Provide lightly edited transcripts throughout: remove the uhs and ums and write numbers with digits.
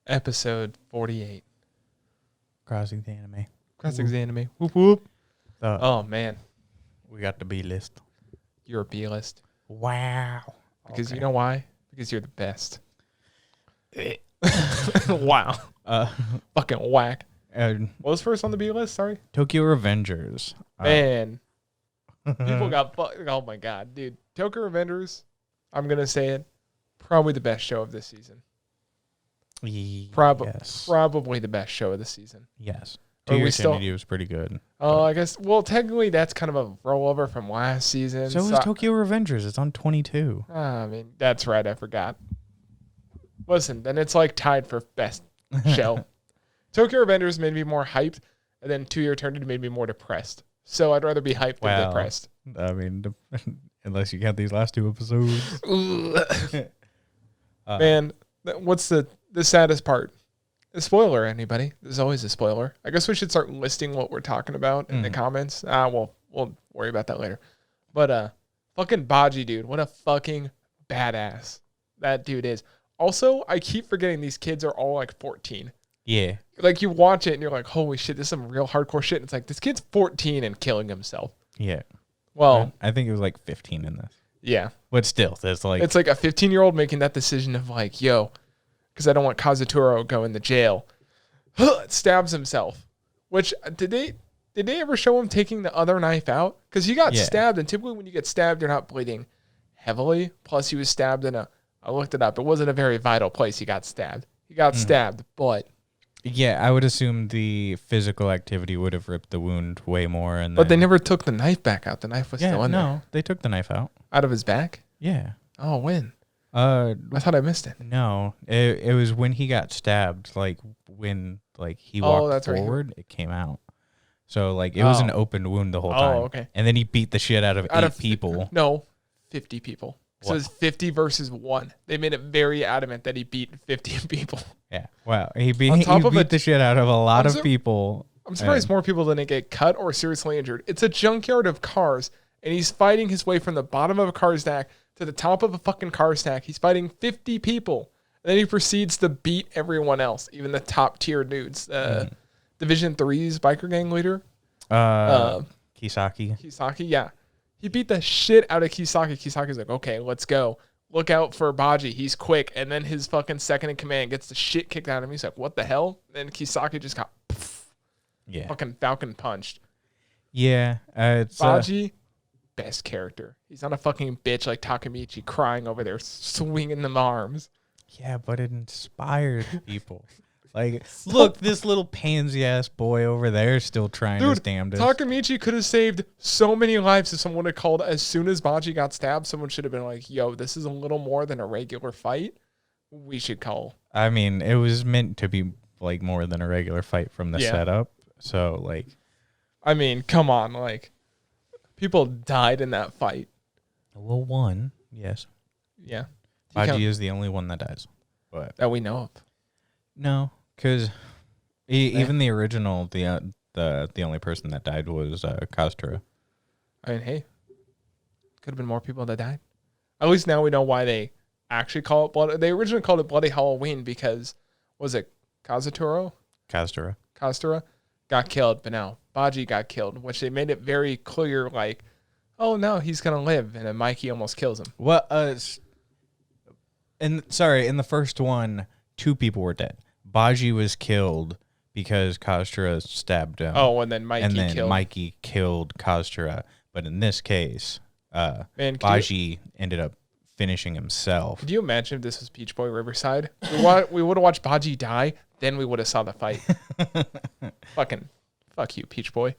Episode 48. Crossing the anime. Crossing the anime. Whoop whoop. So, Oh, man. we got the B list. You're a B-list. Wow. Because Okay. you know why? Because you're the best. Wow. Fucking whack. What was first on the B-list? Sorry. Tokyo Revengers. Man. People got... Oh, my God. Dude. Tokyo Revengers, I'm going to say it, probably the best show of this season. Yes. Probably the best show of the season. Yes. Or 2 we Years still- Infinity was pretty good. Oh, I guess... Well, technically, that's kind of a rollover from last season. So is Tokyo Revengers. It's on 22. I mean, that's right. I forgot. Listen, then it's like tied for best show. Tokyo Revengers made me more hyped, and then 2 Year Eternity made me more depressed. So I'd rather be hyped than depressed. I mean, unless you count these last 2 episodes. Man, what's the saddest part? A spoiler, anybody? There's always a spoiler. I guess we should start listing what we're talking about in the comments. We'll worry about that later. But fucking Baji, dude. What a fucking badass that dude is. Also, I keep forgetting these kids are all like 14. Yeah. Like you watch it and you're like, holy shit, this is some real hardcore shit. And it's like, this kid's 14 and killing himself. Yeah. Well, I think it was like 15 in this. yeah. But still, that's like... It's like a 15-year-old making that decision of like, yo, because I don't want Kazuturo going to jail. Stabs himself. Which, did they ever show him taking the other knife out? Because he got stabbed, and typically when you get stabbed, you're not bleeding heavily. Plus, he was stabbed in I looked it up. It wasn't a very vital place he got stabbed. He got stabbed, but... Yeah, I would assume the physical activity would have ripped the wound way more. But they never took the knife back out. The knife was still in there. No, they took the knife out. Out of his back? Yeah. Oh, when? I thought I missed it. No, it was when he got stabbed. Like when he walked forward, it came out. So like it was an open wound the whole time. Oh, okay. And then he beat the shit out of 8 people. No, 50 people. So it's 50 versus 1. They made it very adamant that he beat 50 people. Yeah. Wow. He beat the shit out of a lot of people. I'm surprised more people didn't get cut or seriously injured. It's a junkyard of cars, and he's fighting his way from the bottom of a car stack to the top of a fucking car stack. He's fighting 50 people. And then he proceeds to beat everyone else, even the top tier dudes. Division 3's biker gang leader. Kisaki, yeah. He beat the shit out of Kisaki. Kisaki's like, okay, let's go. Look out for Baji. He's quick. And then his fucking second in command gets the shit kicked out of him. He's like, what the hell? And Kisaki just got fucking falcon punched. Yeah. It's Baji, best character. He's not a fucking bitch like Takemichi crying over there, swinging them arms. Yeah, but it inspired people. Like, look, this little pansy-ass boy over there is still trying his damnedest. Takemichi could have saved so many lives if someone had called as soon as Baji got stabbed. Someone should have been like, yo, this is a little more than a regular fight. We should call. I mean, it was meant to be, like, more than a regular fight from the setup. So, like... I mean, come on. Like, people died in that fight. Well, one, yes. Yeah. Baji is the only one that dies. But that we know of. No, because even the original, the only person that died was Kazuturo. I mean, hey, could have been more people that died. At least now we know why they actually call it Blood. They originally called it Bloody Halloween because, was it Kazuturo? Kazuturo got killed, but now Baji got killed, which they made it very clear, like, oh no, he's gonna live, and then Mikey almost kills him. Well, in the first one, 2 people were dead. Baji was killed because Kazuturo stabbed him. Oh, and then Mikey killed Kazuturo. But in this case, Baji ended up finishing himself. Could you imagine if this was Peach Boy Riverside? We would have watched Baji die, then we would have saw the fight. Fucking fuck you, Peach Boy.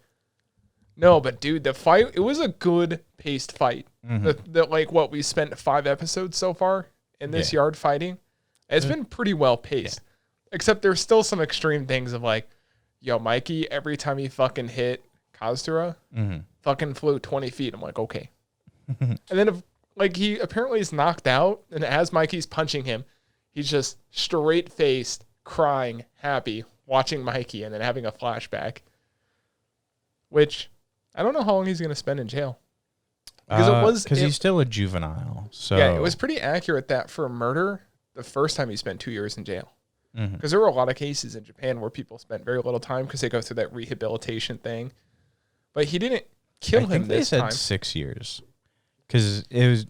No, but dude, the fight, it was a good paced fight. Mm-hmm. We spent 5 episodes so far in this yard fighting. It's been pretty well paced. Yeah. Except there's still some extreme things of like, yo, Mikey, every time he fucking hit Kazuturo, fucking flew 20 feet. I'm like, okay. And then he apparently is knocked out, and as Mikey's punching him, he's just straight-faced, crying, happy, watching Mikey, and then having a flashback. Which, I don't know how long he's going to spend in jail. Because he's still a juvenile. So yeah, it was pretty accurate that for murder, the first time he spent 2 years in jail. Because there were a lot of cases in Japan where people spent very little time because they go through that rehabilitation thing. But he didn't kill him this time. They said 6 years. Because it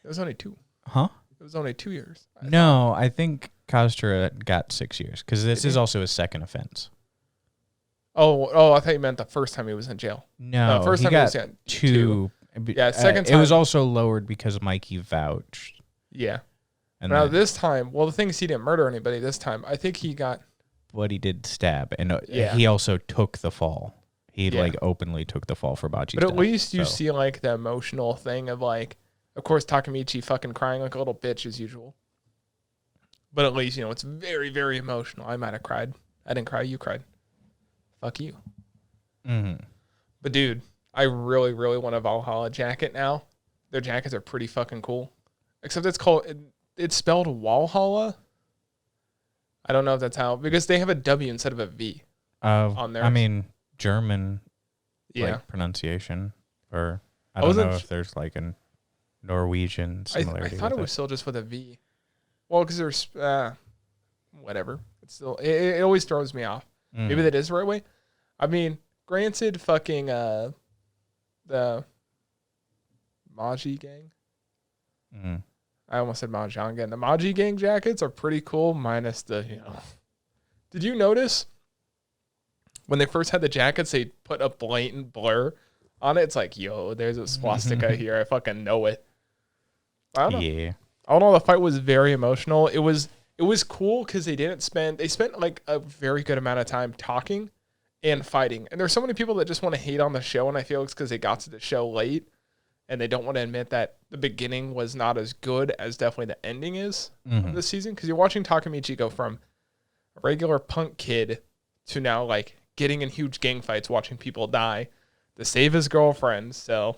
was only 2. Huh? It was only 2 years. I think Kostra got 6 years because this is also his second offense. Oh, I thought you meant the first time he was in jail. No, the first time got he was 2. Yeah, second time. It was also lowered because Mikey vouched. Yeah. And now this time, well, the thing is he didn't murder anybody this time. I think he got... But he did stab, and he also took the fall. He like openly took the fall for Baji's But at least you see like the emotional thing of like, of course, Takemichi fucking crying like a little bitch as usual. But at least, it's very, very emotional. I might have cried. I didn't cry. You cried. Fuck you. Mm-hmm. But dude, I really, really want a Valhalla jacket now. Their jackets are pretty fucking cool. Except it's spelled Walhalla. I don't know if that's how, because they have a W instead of a V on there. I mean, German pronunciation, or I don't know if there's like a Norwegian similarity. I thought it was still just with a V. Well, because there's whatever. It's still it always throws me off. Maybe that is the right way. I mean, granted, fucking the Maji gang. I almost said Mahjong gang. The Maji gang jackets are pretty cool, minus the Did you notice when they first had the jackets, they put a blatant blur on it? It's like, yo, there's a swastika here. I fucking know it. I don't know. Yeah. All in all, the fight was very emotional. It was cool because they spent like a very good amount of time talking and fighting. And there's so many people that just want to hate on the show, and I feel it's because they got to the show late and they don't want to admit that the beginning was not as good as definitely the ending is of this season. Because you're watching Takemichi go from a regular punk kid to now like getting in huge gang fights, watching people die to save his girlfriend. So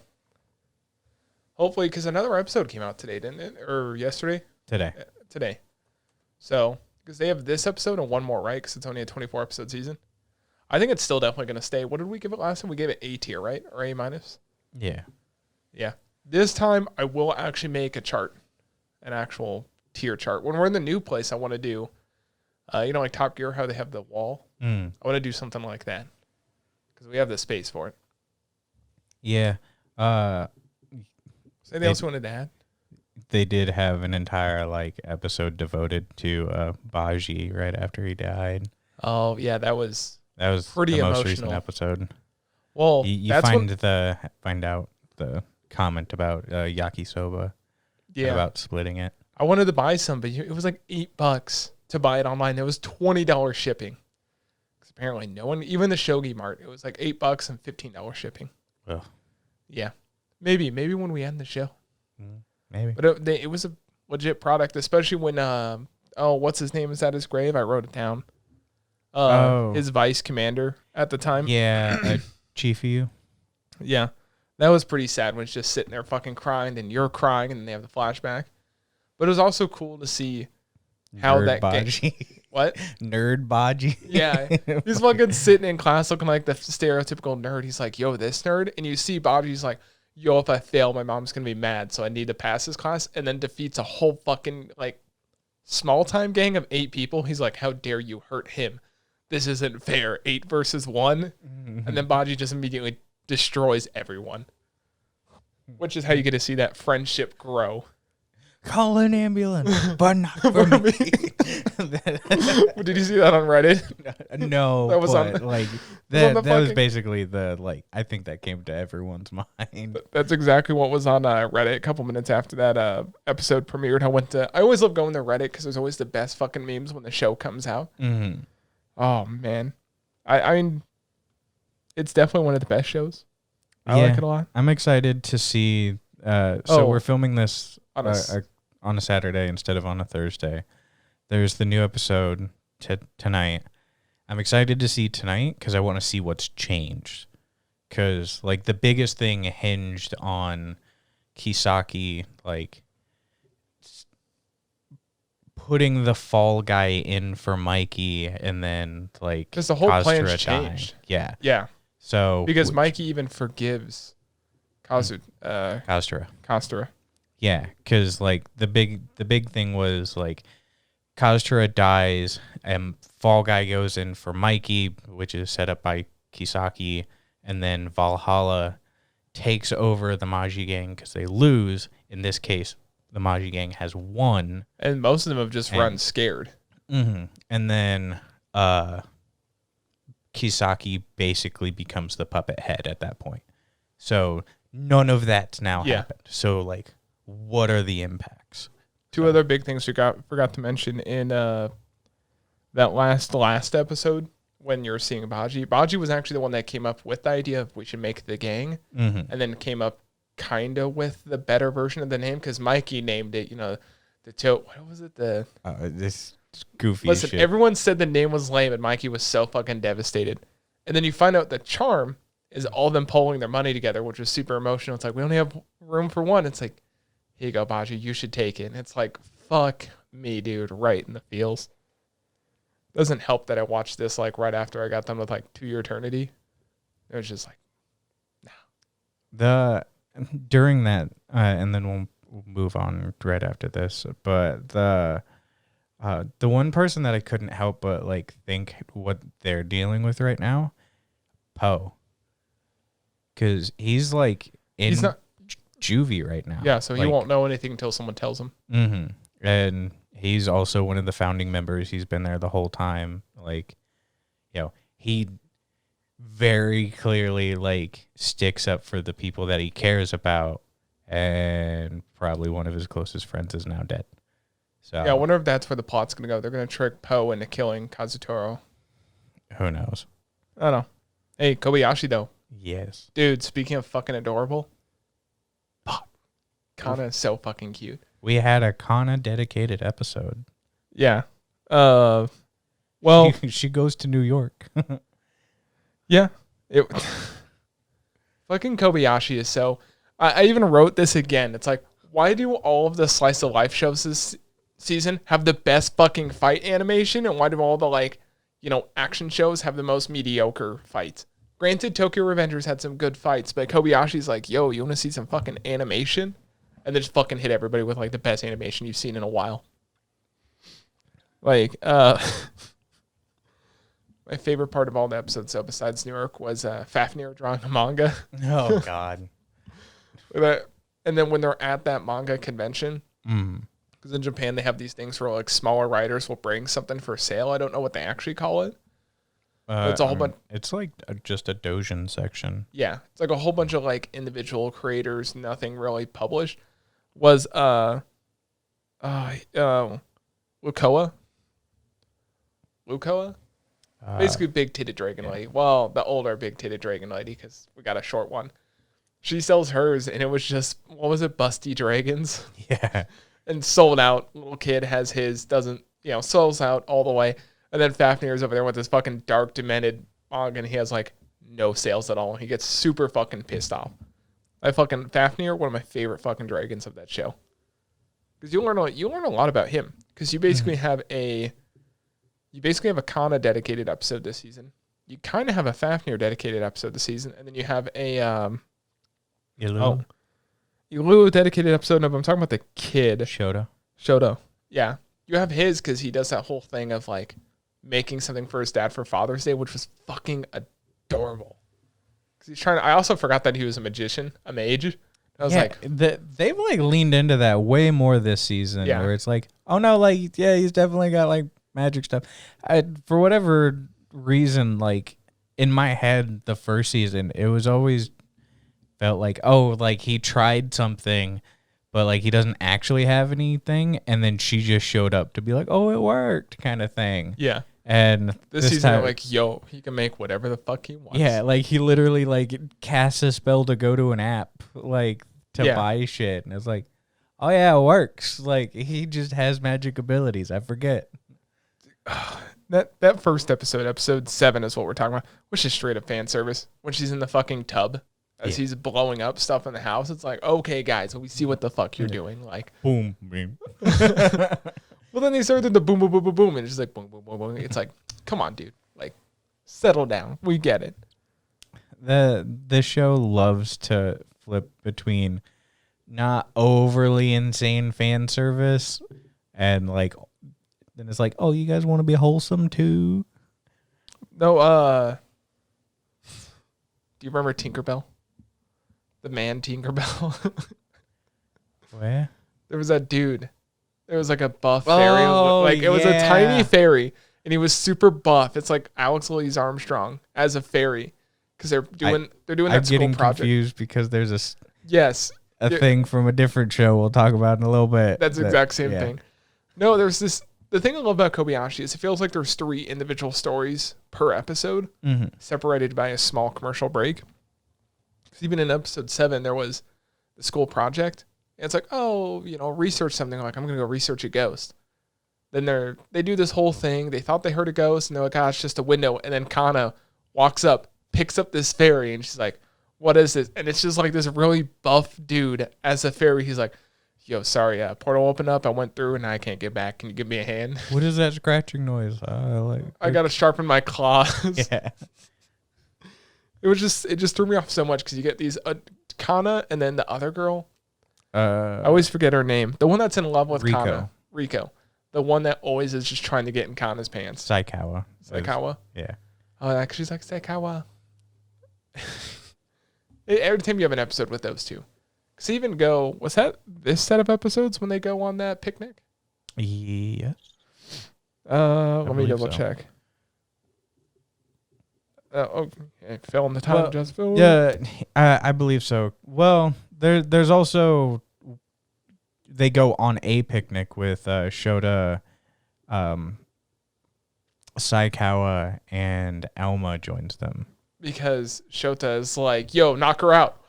hopefully, because another episode came out today, didn't it? Or yesterday? Today. So, because they have this episode and one more, right? Because it's only a 24-episode season. I think it's still definitely going to stay. What did we give it last time? We gave it A tier, right? Or A minus? Yeah. Yeah. This time, I will actually make a chart. An actual tier chart. When we're in the new place, I want to do, like Top Gear, how they have the wall. I want to do something like that. Because we have the space for it. Yeah. Anything else you wanted to add? They did have an entire episode devoted to Baji right after he died. Oh yeah, that was pretty the most recent episode. Well, you find out the comment about yakisoba. Yeah, about splitting it. I wanted to buy some, but it was like $8 to buy it online. It was $20 shipping. Because apparently no one, even the Shogi Mart, it was like $8 and $15 shipping. Well, yeah, maybe when we end the show. Maybe. But it was a legit product, especially when what's his name is at his grave? I wrote it down. His vice commander at the time. Yeah, Chief-yu. Yeah, that was pretty sad when it's just sitting there fucking crying, and you're crying, and then they have the flashback. But it was also cool to see how Nerd that Baji. What? Nerd Baji. Yeah, he's fucking sitting in class looking like the stereotypical nerd. He's like, yo, this nerd, and you see Baji's like, yo, if I fail, my mom's gonna be mad, so I need to pass this class, and then defeats a whole fucking small time gang of 8 people. He's like, how dare you hurt him? This isn't fair. 8 versus 1. And then Baji just immediately destroys everyone. Which is how you get to see that friendship grow. Call an ambulance, but not for me. Did you see that on Reddit? No, that was that was basically I think that came to everyone's mind. That's exactly what was on Reddit a couple minutes after that episode premiered. I always love going to Reddit because there's always the best fucking memes when the show comes out. Mm-hmm. Oh man, I mean, it's definitely one of the best shows. I like it a lot. I'm excited to see. So we're filming this on a Saturday instead of on a Thursday. There's the new episode tonight. I'm excited to see tonight because I want to see what's changed. Because the biggest thing hinged on Kisaki putting the fall guy in for Mikey, and then because the whole plan's changed. Yeah. So because Mikey even forgives Kastura. Kastura. Yeah, because the big thing was Kaztura dies, and Fall Guy goes in for Mikey, which is set up by Kisaki, and then Valhalla takes over the Maji gang because they lose. In this case, the Maji gang has won. And most of them have just run scared. Mm-hmm. And then Kisaki basically becomes the puppet head at that point. So none of that's now happened. So, like, what are the impacts? Two other big things we forgot to mention in that last episode when you're seeing Baji. Baji was actually the one that came up with the idea of we should make the gang, and then came up kind of with the better version of the name because Mikey named it, what was it? This goofy Listen, shit. everyone said the name was lame and Mikey was so fucking devastated. And then you find out the charm is all them pulling their money together, which was super emotional. It's like, we only have room for one. It's like, here you go, Baji, you should take it. And it's like, fuck me, dude, right in the feels. Doesn't help that I watched this like right after I got done with like To Your Eternity. It was just like, nah. During that, and then we'll move on right after this. But the one person that I couldn't help but like think what they're dealing with right now, Poe, because he's like he's not juvie right now. Yeah, so he won't know anything until someone tells him. Mm-hmm. And he's also one of the founding members. He's been there the whole time. Like, he very clearly like sticks up for the people that he cares about, and probably one of his closest friends is now dead. So yeah, I wonder if that's where the plot's gonna go. They're gonna trick Poe into killing Kazutoro. Who knows? I don't know. Hey, Kobayashi though. Yes. Dude, speaking of fucking adorable, Kana is so fucking cute. We had a Kana dedicated episode. Yeah. Well, she goes to New York. Yeah. Fucking Kobayashi is so... I even wrote this again. It's like, why do all of the slice of life shows this season have the best fucking fight animation? And why do all the, action shows have the most mediocre fights? Granted, Tokyo Revengers had some good fights, but Kobayashi's like, yo, you want to see some fucking animation? And they just fucking hit everybody with, like, the best animation you've seen in a while. Like, my favorite part of all the episodes, so besides New York, was Fafnir drawing a manga. Oh, God. And then when they're at that manga convention, because in Japan they have these things where like smaller writers will bring something for sale. I don't know what they actually call it. It's a whole bunch. It's like just a doujin section. Yeah, it's like a whole bunch of like individual creators, nothing really published. Was Lukoa? Basically, big titted dragon lady. Well, the older big titted dragon lady, because we got a short one. She sells hers, and it was just, what was it, busty dragons? Yeah. And sold out. Little kid has his, doesn't, sells out all the way. And then Fafnir's over there with this fucking dark, demented manga, and he has, like, no sales at all. He gets super fucking pissed off. Fafnir, one of my favorite fucking dragons of that show. Because you learn a lot about him. Because you basically have a Kana dedicated episode this season. You kind of have a Fafnir dedicated episode this season, and then you have a Ilu dedicated episode. No, but I'm talking about the kid. Shoto. Yeah. You have his because he does that whole thing of like making something for his dad for Father's Day, which was fucking adorable. I also forgot that he was a magician, a mage. I was they've like leaned into that way more this season. Yeah. Where it's like, oh no, like, yeah, he's definitely got like magic stuff. For whatever reason, like in my head, the first season, it was always felt like, oh, like he tried something, but like he doesn't actually have anything, and then she just showed up to be like, oh, it worked, kind of thing. Yeah. And this season, they're like, yo, he can make whatever the fuck he wants. Yeah, like he literally like casts a spell to go to an app, like to buy shit, and it's like, oh yeah, it works. Like he just has magic abilities. I forget. That first episode 7 is what we're talking about, which is straight up fan service. When she's in the fucking tub as he's blowing up stuff in the house, it's like, okay, guys, we see what the fuck you're doing. Like, boom, boom. Well, then they started the boom, boom, boom, boom, boom, and it's just like boom, boom, boom, boom. It's like, come on, dude, like, settle down. We get it. The show loves to flip between not overly insane fan service and like then it's like, oh, you guys want to be wholesome too? No, do you remember Tinkerbell? The man Tinkerbell? Where? There was that dude. There was like a buff fairy. It was a tiny fairy, and he was super buff. It's like Alex Louise Armstrong as a fairy, because they're doing that school project. I'm getting confused because there's a thing from a different show we'll talk about in a little bit. That's the exact same thing. No, there's this. The thing I love about Kobayashi is it feels like there's 3 individual stories per episode, separated by a small commercial break. Because even in episode 7, there was the school project. And it's like, oh, research something. I'm like, I'm going to go research a ghost. Then they do this whole thing. They thought they heard a ghost, and they're like, it's just a window. And then Kana walks up, picks up this fairy, and she's like, what is this? And it's just like this really buff dude as a fairy. He's like, yo, sorry, portal opened up. I went through, and I can't get back. Can you give me a hand? What is that scratching noise? I got to sharpen my claws. Yeah. It just threw me off so much because you get these Kana and then the other girl. I always forget her name. The one that's in love with Kana. Riko. The one that always is just trying to get in Kana's pants. Saikawa. Yeah. Oh, she's like, Saikawa. Every time you have an episode with those two. Because they even go, was that this set of episodes when they go on that picnic? Yes. Let me double check. Fill in the time, just fill. Yeah, I believe so. Well, there's also they go on a picnic with Shota, Saikawa, and Alma joins them because Shota is like, "Yo, knock her out."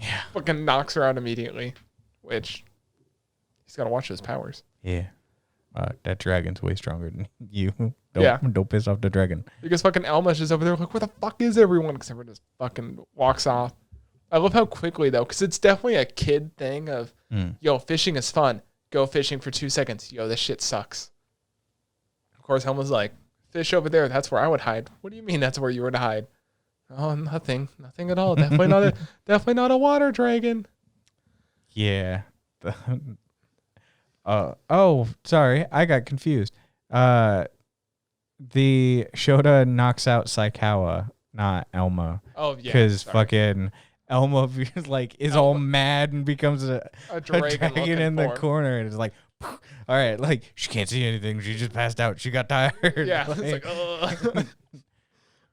Yeah, fucking knocks her out immediately. Which he's got to watch his powers. Yeah, that dragon's way stronger than you. Don't piss off the dragon. Because fucking Alma's just over there like, where the fuck is everyone? Because everyone just fucking walks off. I love how quickly, though, because it's definitely a kid thing of, yo, fishing is fun. Go fishing for 2 seconds. Yo, this shit sucks. Of course, Alma's like, fish over there, that's where I would hide. What do you mean that's where you would hide? Oh, nothing. Nothing at all. Definitely not a water dragon. Yeah. Sorry. I got confused. The Shota knocks out Saikawa, not Elma. Oh yeah, because fucking Elma is all mad and becomes a dragon in the corner, and it's like, all right, like she can't see anything. She just passed out. She got tired. Yeah, it's like,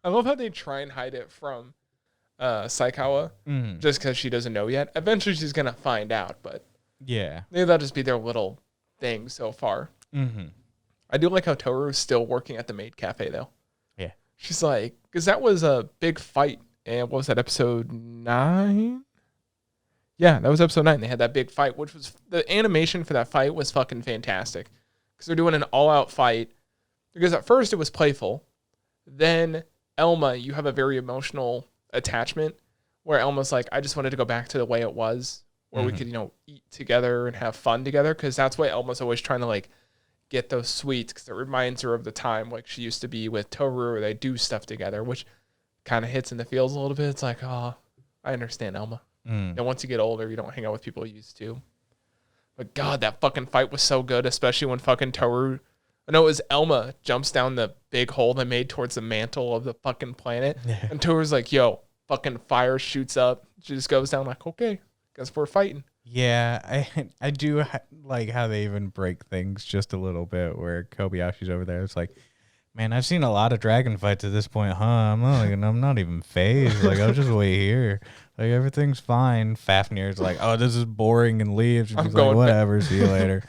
I love how they try and hide it from Saikawa, just because she doesn't know yet. Eventually, she's gonna find out, but yeah, maybe that'll just be their little thing so far. Mm-hmm. I do like how Toru's still working at the Maid Cafe, though. Yeah. She's like, because that was a big fight. And what was that, episode 9? Yeah, that was episode 9. They had that big fight, which was, the animation for that fight was fucking fantastic. Because they're doing an all-out fight. Because at first it was playful. Then Elma, you have a very emotional attachment. Where Elma's like, I just wanted to go back to the way it was. Where we could, eat together and have fun together. Because that's why Elma's always trying to, get those sweets, because it reminds her of the time she used to be with Toru, where they do stuff together, which kind of hits in the feels a little bit. It's like, oh, I understand, Elma. And once you get older, you don't hang out with people you used to. But God, that fucking fight was so good, especially when fucking Toru, it was Elma jumps down the big hole they made towards the mantle of the fucking planet, and Toru's like, yo, fucking fire shoots up. She just goes down like, okay, guess we're fighting. Yeah, I do like how they even break things just a little bit, where Kobayashi's over there. It's like, man, I've seen a lot of dragon fights at this point, huh? I'm not even phased. I'll just wait here. Everything's fine. Fafnir's like, oh, this is boring, and leaves. And he's like, whatever, see you later.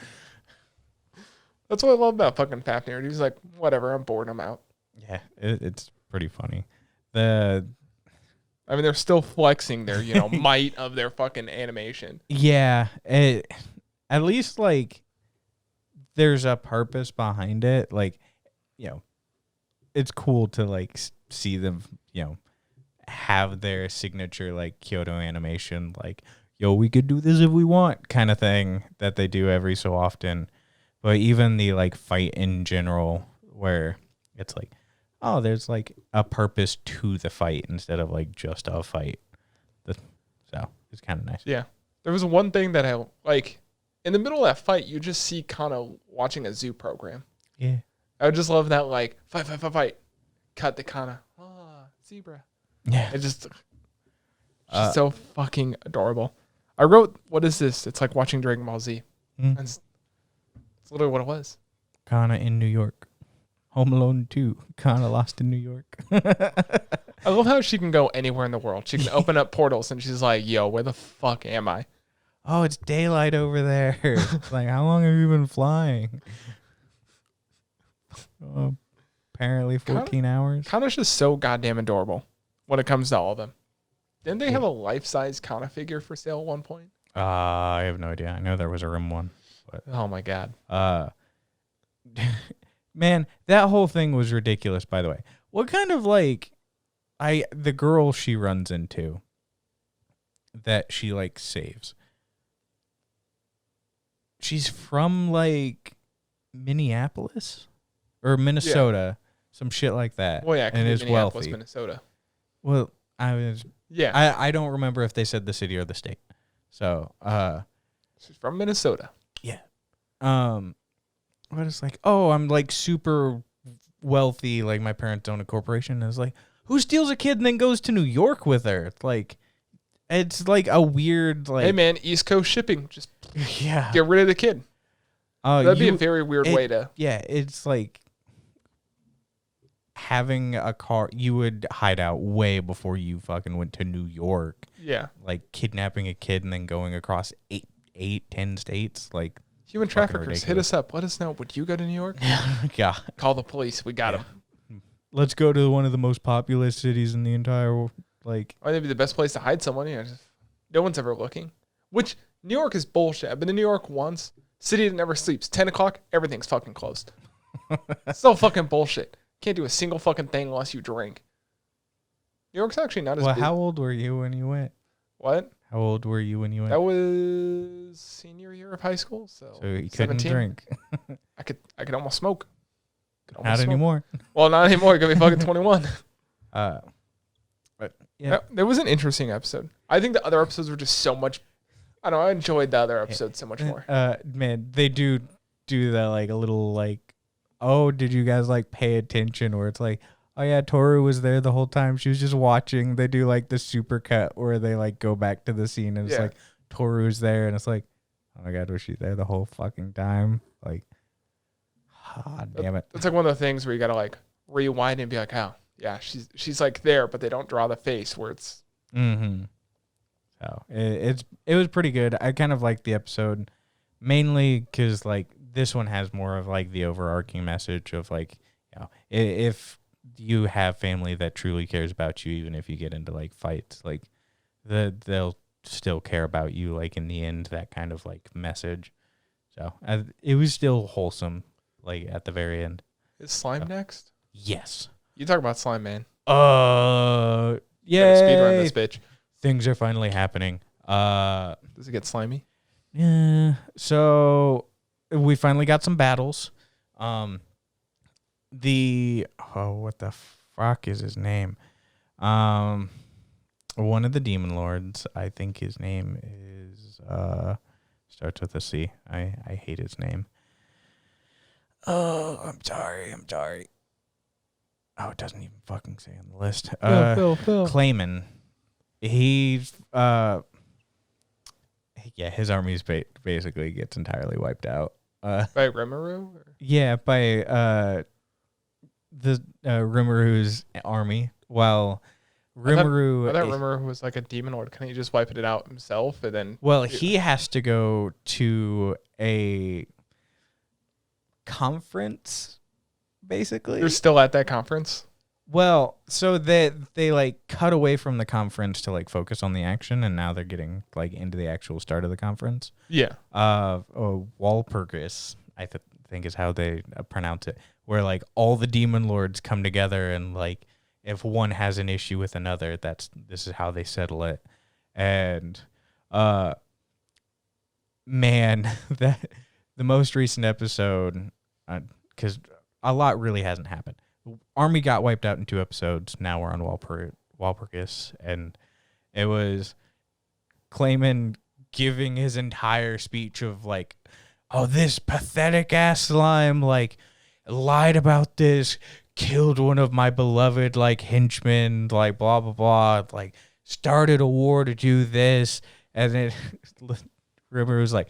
That's what I love about fucking Fafnir. He's like, whatever, I'm bored, I'm out. Yeah, it's pretty funny. They're still flexing their, might of their fucking animation. Yeah. At least, there's a purpose behind it. It's cool to, see them, have their signature, Kyoto animation, yo, we could do this if we want kind of thing that they do every so often. But even the, fight in general, where it's like, oh, there's a purpose to the fight instead of just a fight. So it's kind of nice. Yeah. There was one thing that I in the middle of that fight, you just see Kana watching a zoo program. Yeah. I would just love that, like, fight. Cut the Kana. Zebra. Yeah. It's just so fucking adorable. I wrote, what is this? It's like watching Dragon Ball Z. It's literally what it was. Kana in New York. Home Alone 2. Kana lost in New York. I love how she can go anywhere in the world. She can open up portals and she's like, yo, where the fuck am I? Oh, it's daylight over there. It's like, how long have you been flying? Apparently 14 hours. Kana's just so goddamn adorable when it comes to all of them. Didn't they have a life-size Kana figure for sale at one point? I have no idea. I know there was a rim one. But, oh, my God. Man, that whole thing was ridiculous, by the way. What kind of, like, the girl she runs into that she, like, saves. She's from, like, Minneapolis or Minnesota, some shit like that. Well, yeah, and is wealthy. Minnesota. Well, yeah, I don't remember if they said the city or the state. So, she's from Minnesota. Yeah. But it's like, oh, I'm like super wealthy. Like my parents own a corporation. And it's like, who steals a kid and then goes to New York with her? It's like a weird, like, hey man, East Coast shipping. Just yeah, get rid of the kid. That'd be a very weird way to. Yeah, it's like having a car. You would hide out way before you fucking went to New York. Yeah, like kidnapping a kid and then going across 10 states. Like human traffickers, hit us up. Let us know. Would you go to New York? Yeah, call the police. We got him. Let's go to one of the most populous cities in the entire world. Like, that'd be the best place to hide someone. Yeah, no one's ever looking. Which New York is bullshit. I've been to New York once. City that never sleeps. 10 o'clock, everything's fucking closed. So fucking bullshit. Can't do a single fucking thing unless you drink. New York's actually not as big. How old were you when you went? What? How old were you when you went? That was senior year of high school. So you couldn't 17. drink. I could almost smoke. Not anymore. Well, not anymore. You gotta be fucking 21. But yeah, there was an interesting episode. I think the other episodes were just so much. I don't know. I enjoyed the other episodes so much more. Man, they do that like a little like, oh, did you guys like pay attention? Where it's like, oh yeah, Toru was there the whole time. She was just watching. They do like the super cut where they like go back to the scene and it's like Toru's there and it's like, oh my god, was she there the whole fucking time? Like, damn it. It's like one of the things where you gotta like rewind and be like, oh yeah, she's like there, but they don't draw the face where it's. Mm-hmm. So it was pretty good. I kind of liked the episode mainly because like this one has more of like the overarching message of like, you know, if you have family that truly cares about you, even if you get into like fights, like they'll still care about you. Like in the end, that kind of like message. So it was still wholesome. Like at the very end. Is Slime next? Yes. You talk about Slime, man. Yeah. Speedrun this bitch. Things are finally happening. Does it get slimy? Yeah. So we finally got some battles. What the fuck is his name? One of the demon lords. I think his name is starts with a C. I hate his name. Oh, I'm sorry. Oh, it doesn't even fucking say on the list. Phil. Clayman. He's his army basically gets entirely wiped out. By Rimuru? Yeah, by the Rimuru army. While Rimuru, I thought Rimuru was like a demon lord. Can he just wipe it out himself and then? Well, he has to go to a conference, basically. You're still at that conference? Well, so they like cut away from the conference to like focus on the action, and now they're getting like into the actual start of the conference. Yeah. Walpurgis, I think is how they pronounce it, where like all the demon lords come together, and like if one has an issue with another, this is how they settle it. And man, the most recent episode, because a lot really hasn't happened. Army got wiped out in 2 episodes. Now we're on Walpurgis, and it was Clayman giving his entire speech of like, oh, this pathetic ass slime, like, lied about this, killed one of my beloved, like, henchmen, like, blah, blah, blah, like, started a war to do this. And then Rimmer was like,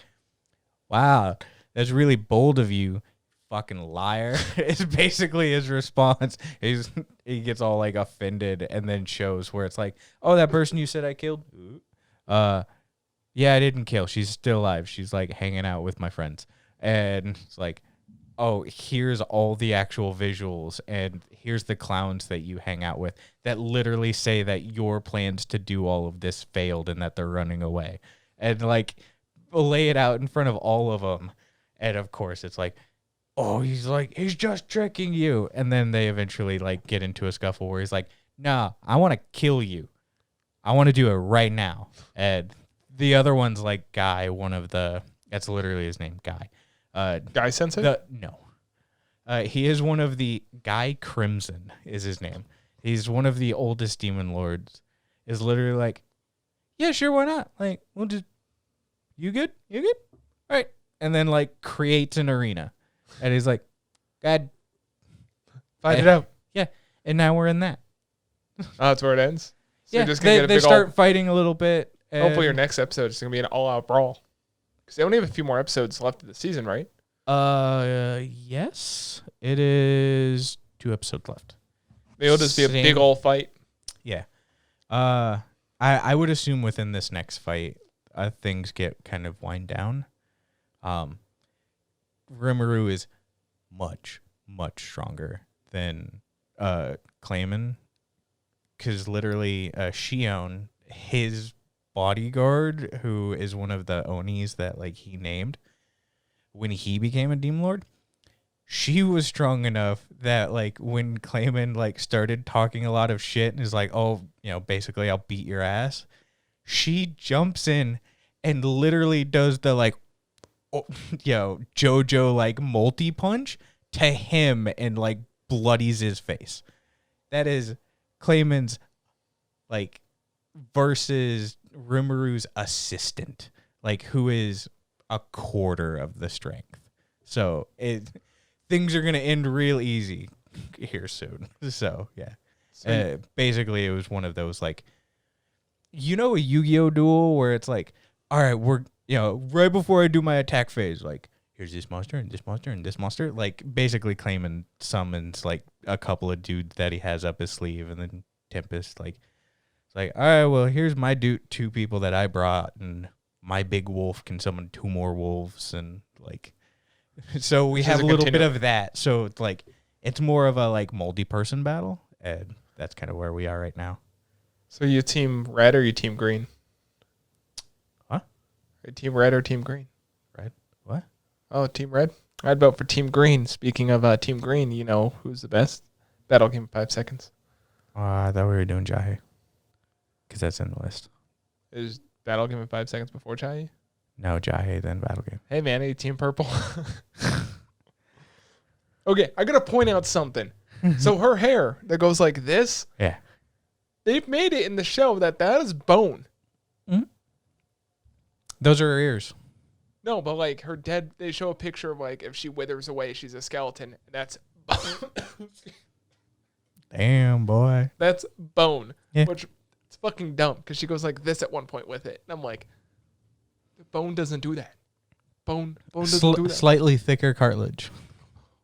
wow, that's really bold of you, fucking liar. It's basically his response. He gets all, like, offended and then shows where it's like, oh, that person you said I killed? Yeah, I didn't kill. She's still alive. She's, like, hanging out with my friends. And it's like, oh, here's all the actual visuals, and here's the clowns that you hang out with that literally say that your plans to do all of this failed and that they're running away. And, like, lay it out in front of all of them. And, of course, it's like, oh, he's just tricking you. And then they eventually, like, get into a scuffle where he's like, nah, I want to kill you. I want to do it right now. And the other one's like Guy, that's literally his name, Guy. Guy Sensei? No. He is one of the Guy Crimson is his name. He's one of the oldest demon lords. Is literally like, yeah, sure, why not? Like, we'll just, you good? You good? All right. And then like creates an arena. And he's like, God, fight it out. Yeah. And now we're in that. Oh, that's where it ends? So yeah, they start fighting a little bit. Hopefully your next episode is going to be an all-out brawl. Because they only have a few more episodes left of the season, right? Yes. It is 2 episodes left. It'll just be a big old fight. Yeah. I would assume within this next fight, things get kind of wind down. Rimuru is much, much stronger than Clayman. Because literally, Shion, his bodyguard, who is one of the Onis that like he named when he became a Demon Lord, she was strong enough that like when Clayman like started talking a lot of shit and is like, oh, basically I'll beat your ass, she jumps in and literally does the like, JoJo like multi punch to him and like bloodies his face. That is Clayman's like versus Rimuru's assistant, like who is a quarter of the strength. So things are gonna end real easy here soon. So yeah, basically it was one of those like, a Yu-Gi-Oh duel where it's like, all right, we're right before I do my attack phase, like here's this monster and this monster and this monster. Like basically Clayman summons like a couple of dudes that he has up his sleeve, and then Tempest like. Like, all right, well, here's my 2 people that I brought, and my big wolf can summon 2 more wolves, and like, so we have a little bit of that. So it's like, it's more of a like multi-person battle, and that's kind of where we are right now. So you team red or you team green? Huh? Are you team red or team green? Red? What? Oh, team red. I'd vote for team green. Speaking of team green, you know who's the best? Battle game 5 seconds. I thought we were doing Jahe. Because that's in the list. Is Battle Game in 5 seconds before Chai? No, Jahe, then Battle Game. Hey, man, any Team Purple? Okay, I got to point out something. So her hair that goes like this, yeah, they've made it in the show that is bone. Mm-hmm. Those are her ears. No, but like her dead, they show a picture of like if she withers away, she's a skeleton. And that's... Damn, boy. That's bone. Yeah. Which... It's fucking dumb because she goes like this at one point with it. And I'm like, the bone doesn't do that. Bone doesn't do that. Slightly thicker cartilage.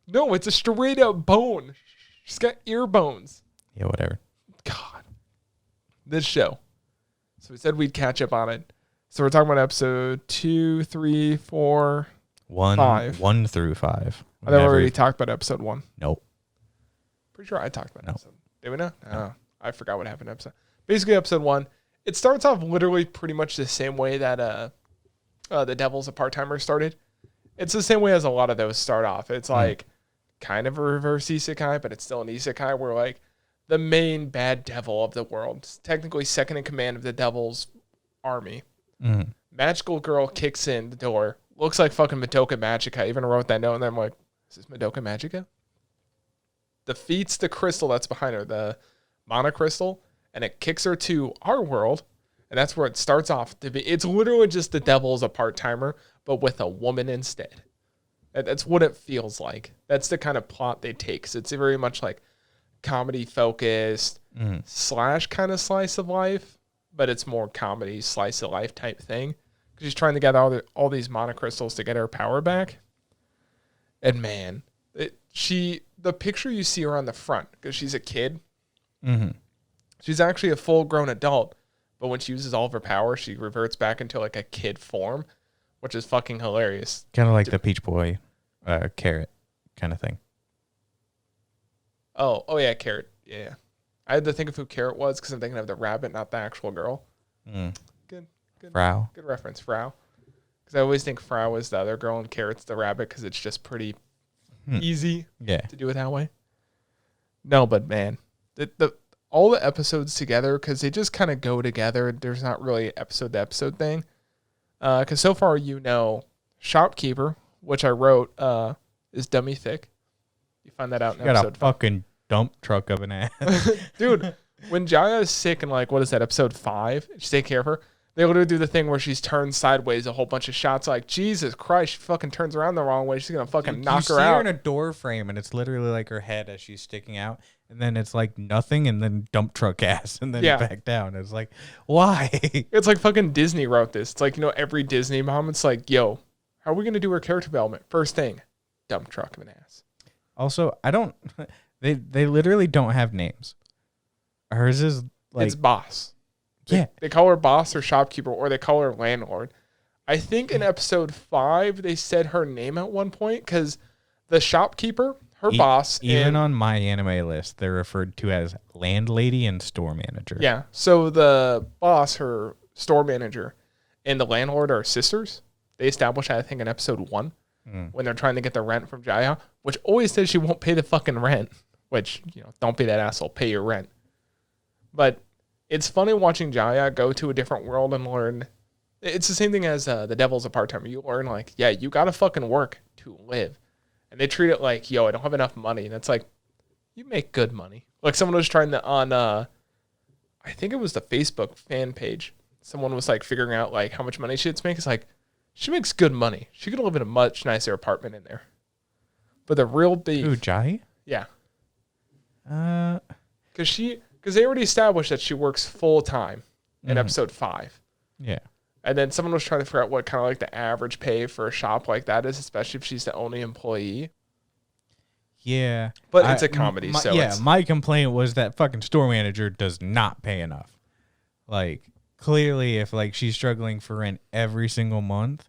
No, it's a straight up bone. She's got ear bones. Yeah, whatever. God. This show. So we said we'd catch up on it. So we're talking about episode 2, 3, 4, 5. 1 through 5. I thought we already talked about episode 1. Nope. Pretty sure I talked about episode. Did we not? No. I forgot what happened in episode. Basically, episode 1, it starts off literally pretty much the same way that the Devil's a Part-Timer started. It's the same way as a lot of those start off. It's like kind of a reverse isekai, but it's still an isekai where like the main bad devil of the world, it's technically second in command of the Devil's army. Mm-hmm. Magical girl kicks in the door, looks like fucking Madoka Magica. I even wrote that note, and then I'm like, is this Madoka Magica? Defeats the crystal that's behind her, the Mana Crystal, and it kicks her to our world, And that's where it starts off to be. It's literally just the devil as a part-timer, but with a woman instead. That's what it feels like. That's the kind of plot they take. So it's very much like comedy focused / kind of slice of life, but it's more comedy slice of life type thing. Because she's trying to get all these monocrystals to get her power back. And man, the picture you see her on the front, because she's a kid, she's actually a full-grown adult. But when she uses all of her power, she reverts back into like a kid form, which is fucking hilarious. Kind of like the Peach Boy carrot kind of thing. Oh yeah, carrot. Yeah. I had to think of who Carrot was because I'm thinking of the rabbit, not the actual girl. Good. Frau. Good reference, Frau. Because I always think Frau is the other girl and Carrot's the rabbit because it's just pretty easy to do it that way. No, but man, all the episodes together, because they just kind of go together. There's not really an episode-to-episode thing. Because so far, Shopkeeper, which I wrote, is dummy thick. You find that out in episode 5. Fucking dump truck of an ass. Dude, when Jaya is sick in, like, what is that, episode 5? She take care of her. They literally do the thing where she's turned sideways a whole bunch of shots. Like, Jesus Christ, she fucking turns around the wrong way. She's going to fucking knock her out. You see her in a door frame, and it's literally like her head as she's sticking out. And then it's like nothing, and then dump truck ass, and then back down. It's like, why? It's like fucking Disney wrote this. It's like, every Disney mom, it's like, yo, how are we going to do her character development? First thing, dump truck of an ass. Also, they literally don't have names. Hers is like... It's boss. They call her boss or shopkeeper, or they call her landlord. I think in episode 5, they said her name at one point, because the shopkeeper, her boss... Even on my anime list, they're referred to as landlady and store manager. Yeah, so the boss, her store manager, and the landlord are sisters. They established that, I think, in episode 1, when they're trying to get the rent from Jaya, which always says she won't pay the fucking rent, which, don't be that asshole, pay your rent. But... it's funny watching Jaya go to a different world and learn. It's the same thing as the devil's a part-timer. You learn, like, yeah, you got to fucking work to live. And they treat it like, yo, I don't have enough money. And it's like, you make good money. Like, someone was trying to, I think it was the Facebook fan page. Someone was, like, figuring out, like, how much money she would make. It's like, she makes good money. She could live in a much nicer apartment in there. But the real beef. Who, Jaya? Yeah. Because they already established that she works full-time in episode 5. Yeah. And then someone was trying to figure out what kind of like the average pay for a shop like that is, especially if she's the only employee. Yeah. But it's a comedy, my complaint was that fucking store manager does not pay enough. Like, clearly, if like she's struggling for rent every single month,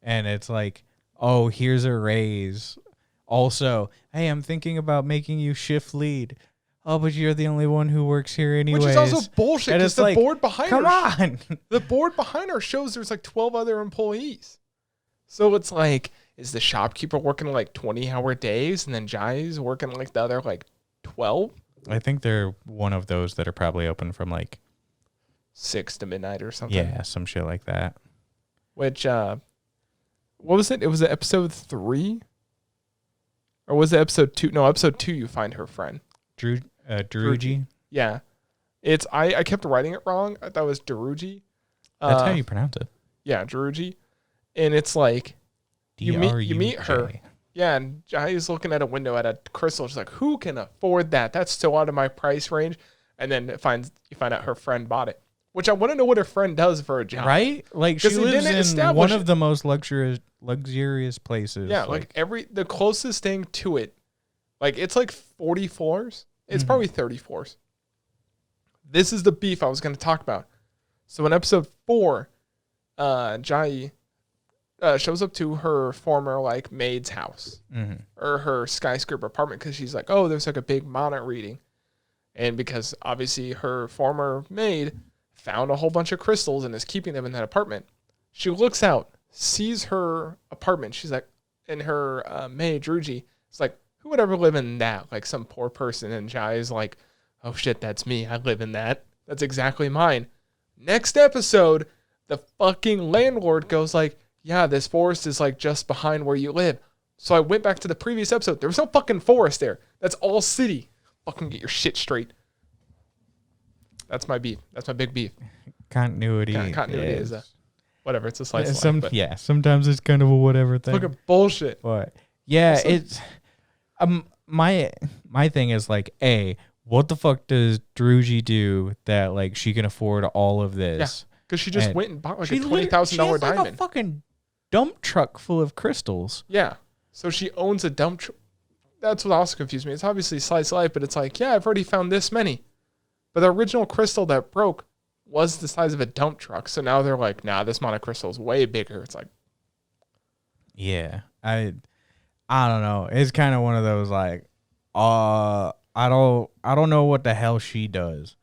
and it's like, oh, here's a raise. Also, hey, I'm thinking about making you shift lead. Oh, but you're the only one who works here anyways. Which is also bullshit, because the board behind her... Come on! The board behind her shows there's like 12 other employees. So it's like, is the shopkeeper working like 20-hour days, and then Jai's working like the other like 12? I think they're one of those that are probably open from like... 6 to midnight or something. Yeah, some shit like that. Which, what was it? It was episode 3? Or was it episode 2? No, episode 2 you find her friend. Daruji? Yeah. I kept writing it wrong. I thought it was Daruji. That's how you pronounce it. Yeah, Daruji. And it's like, you meet her. Yeah, and Jai's looking at a window at a crystal. She's like, who can afford that? That's so out of my price range. And then you find out her friend bought it. Which I want to know what her friend does for a job. Right? Like, she lives in one of the most luxurious places. Yeah, like the closest thing to it, like, it's like 40 floors. It's probably 30 floors. This is the beef I was going to talk about. So in episode 4, Jai shows up to her former, like, maid's house. Or her skyscraper apartment, because she's like, oh, there's like a big monitor reading. And because obviously her former maid found a whole bunch of crystals and is keeping them in that apartment, she looks out, sees her apartment. She's like, and her maid, Druji, is like, who would ever live in that? Like some poor person. And Jai is like, oh shit, that's me. I live in that. That's exactly mine. Next episode, the fucking landlord goes like, yeah, this forest is like just behind where you live. So I went back to the previous episode. There was no fucking forest there. That's all city. Fucking get your shit straight. That's my beef. That's my big beef. continuity. Continuity is a whatever. It's a slice of life. But sometimes it's kind of a whatever thing. Fucking bullshit. But yeah, it's my thing is like, what the fuck does Druji do that like she can afford all of this? Yeah, because she just went and bought like a $20,000 diamond. Like a fucking dump truck full of crystals. Yeah, so she owns a dump truck. That's what also confused me. It's obviously slice of life, but it's like, yeah, I've already found this many. But the original crystal that broke was the size of a dump truck. So now they're like, nah, this monocrystal is way bigger. It's like, yeah, I don't know. It's kind of one of those like, I don't know what the hell she does.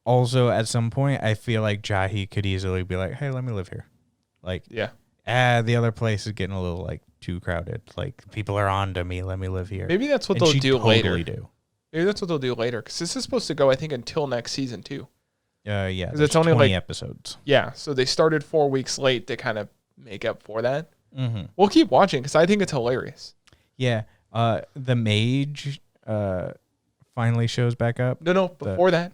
Also, at some point, I feel like Jahi could easily be like, hey, let me live here. Like, yeah, the other place is getting a little like too crowded. Like people are on to me. Let me live here. Maybe that's what they'll do later. Maybe that's what they'll do later. Because this is supposed to go, I think, until next season too. Yeah. Because it's only 20 like episodes. Yeah, so they started 4 weeks late to kind of make up for that. Mm-hmm. We'll keep watching because I think it's hilarious. Yeah. The Maid finally shows back up. No, before that.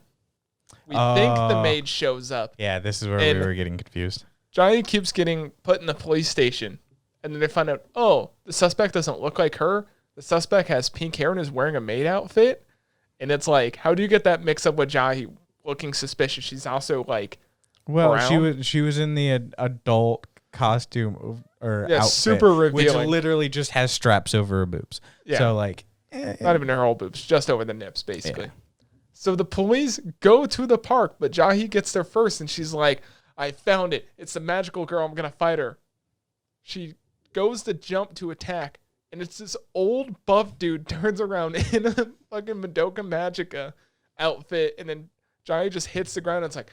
We think the Maid shows up. Yeah, this is where we were getting confused. Johnny keeps getting put in the police station. And then they find out, the suspect doesn't look like her. The suspect has pink hair and is wearing a Maid outfit. And it's like, how do you get that mix up with Jahi looking suspicious? She's also like, brown. she was in the adult costume or outfit, super revealing, which literally just has straps over her boobs. Yeah. So like, not even her whole boobs, just over the nips, basically. Yeah. So the police go to the park, but Jahi gets there first, and she's like, I found it. It's the magical girl. I'm gonna fight her. She goes to jump to attack, and it's this old buff dude turns around in a fucking Madoka Magica outfit, and then Jahi just hits the ground, and it's like,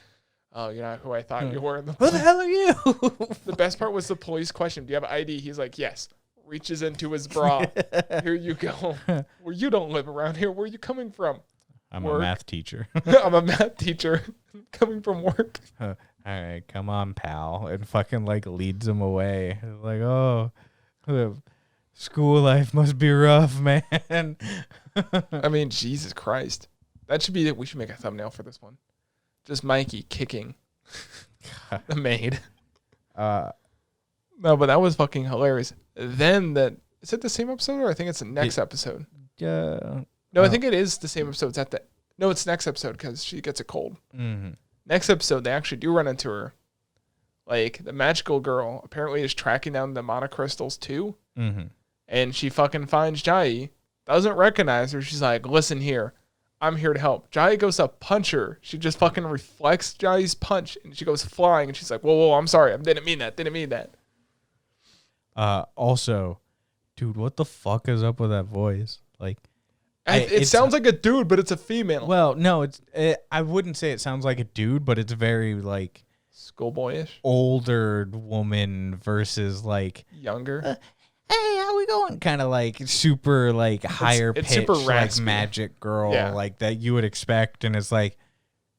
oh, you're not who I thought you were. Who the hell are you? The best part was the police question, do you have ID? He's like, yes. Reaches into his bra. Here you go. Well, you don't live around here. Where are you coming from? I'm a math teacher. I'm a math teacher coming from work. All right, come on, pal. And fucking like leads him away. Like, oh, school life must be rough, man. I mean, Jesus Christ. That should be it. We should make a thumbnail for this one. Just Mikey kicking the Maid. No, but that was fucking hilarious. Then is it the same episode or I think it's the next episode? Yeah. No, I think it is the same episode. It's next episode because she gets a cold. Mm-hmm. Next episode, they actually do run into her. Like, the magical girl apparently is tracking down the monocrystals too. Mm-hmm. And she fucking finds Jai. Doesn't recognize her. She's like, listen here. I'm here to help. Jai goes to punch her. She just fucking reflects Jai's punch. And she goes flying. And she's like, whoa, I'm sorry. I didn't mean that. Also, dude, what the fuck is up with that voice? Like, it sounds like a dude, but it's a female. Well, no, I wouldn't say it sounds like a dude, but it's very like schoolboyish, older woman versus like younger. Hey, how we going? Kind of like super like higher pitch, super like magic girl, like that you would expect, and it's like,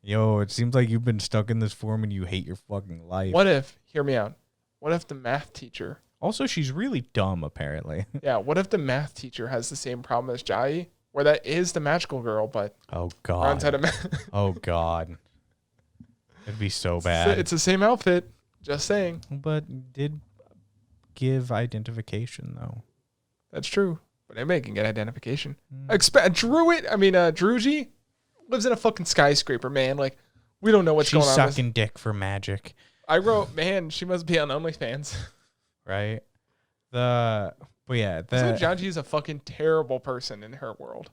yo, it seems like you've been stuck in this form and you hate your fucking life. What if? Hear me out. What if the math teacher? Also, she's really dumb, apparently. Yeah. What if the math teacher has the same problem as Jai? Where that is the magical girl, but oh god, oh god, it'd be so bad. It's the same outfit. Just saying. But did give identification though. That's true. But anybody can get identification. Druji lives in a fucking skyscraper, man. Like, we don't know what's going on. She's sucking dick for magic. I wrote, man, she must be on OnlyFans. Right. So Janji is a fucking terrible person in her world.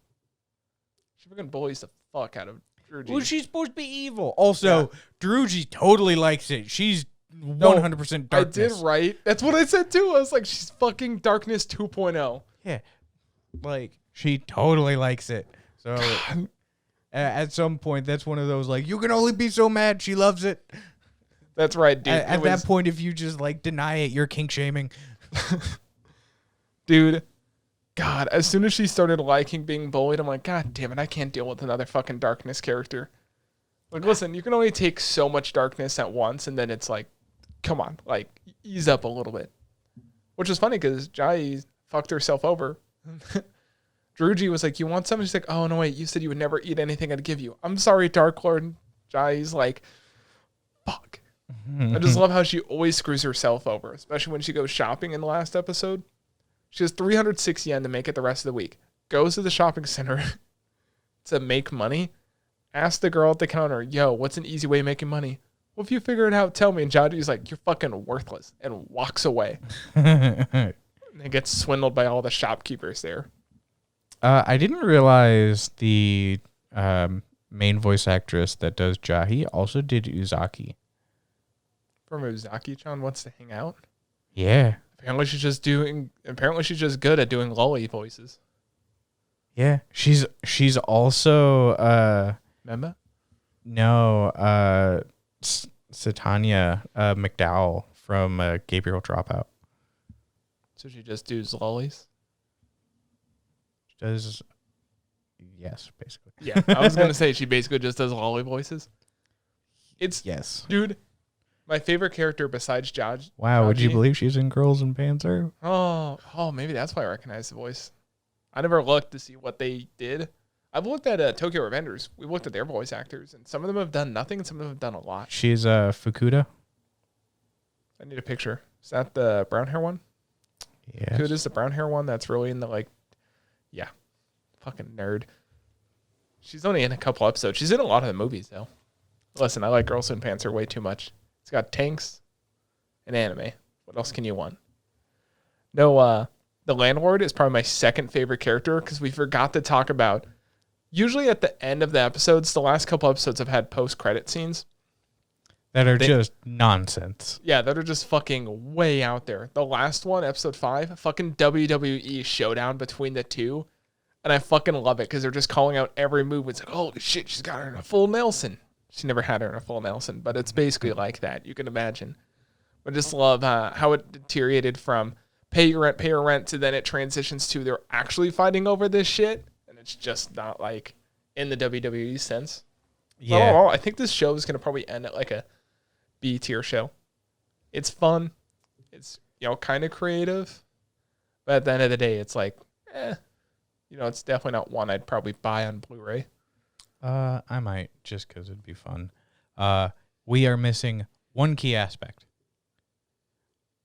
She fucking bullies the fuck out of Druji. Well, she's supposed to be evil. Also, Druji totally likes it. She's 100% darkness. I did right. That's what I said too. I was like, she's fucking darkness 2.0. Yeah. Like, she totally likes it. So, at some point, that's one of those, like, you can only be so mad. She loves it. That's right, dude. At that point, if you just, like, deny it, you're kink shaming. Dude, God, as soon as she started liking being bullied, I'm like, God damn it, I can't deal with another fucking darkness character. Like, listen, you can only take so much darkness at once, and then it's like, come on, like, ease up a little bit. Which is funny, because Jai fucked herself over. Druji was like, you want something? She's like, oh, no, wait, you said you would never eat anything I'd give you. I'm sorry, Dark Lord. Jai's like, fuck. I just love how she always screws herself over, especially when she goes shopping in the last episode. She has 306 yen to make it the rest of the week. Goes to the shopping center to make money. Asks the girl at the counter, yo, what's an easy way of making money? Well, if you figure it out, tell me. And Jadu's like, you're fucking worthless, and walks away. And gets swindled by all the shopkeepers there. I didn't realize the main voice actress that does Jahi also did Uzaki. From Uzaki-chan wants to hang out? Yeah. Apparently she's just good at doing lolly voices. Yeah. She's also Remember? No, Satania McDowell from Gabriel Dropout. So she just does lollies? She does, yes, basically. Yeah, I was going to say she basically just does lolly voices. Yes. Dude, my favorite character besides Judge. Wow, would you believe she's in Girls and Panzer? Oh, maybe that's why I recognize the voice. I never looked to see what they did. I've looked at Tokyo Revengers. We looked at their voice actors, and some of them have done nothing, and some of them have done a lot. She's Fukuda. I need a picture. Is that the brown hair one? Yeah. Fukuda's the brown hair one that's really in the, yeah, fucking nerd. She's only in a couple episodes. She's in a lot of the movies, though. Listen, I like Girls and Panzer way too much. It's got tanks and anime. What else can you want? No, the landlord is probably my second favorite character because we forgot to talk about. Usually at the end of the episodes, the last couple episodes have had post-credit scenes. That are just nonsense. Yeah, that are just fucking way out there. The last one, episode 5, fucking WWE showdown between the two. And I fucking love it because they're just calling out every move. It's like, holy shit, she's got her in a full Nelson. She never had her in a full Nelson, but it's basically like that. You can imagine. I just love how it deteriorated from pay your rent, to then it transitions to they're actually fighting over this shit. And it's just not like in the WWE sense. Yeah. Overall, I think this show is going to probably end at like a B tier show. It's fun. It's, kind of creative. But at the end of the day, it's like, it's definitely not one I'd probably buy on Blu-ray. I might, just because it'd be fun. We are missing one key aspect.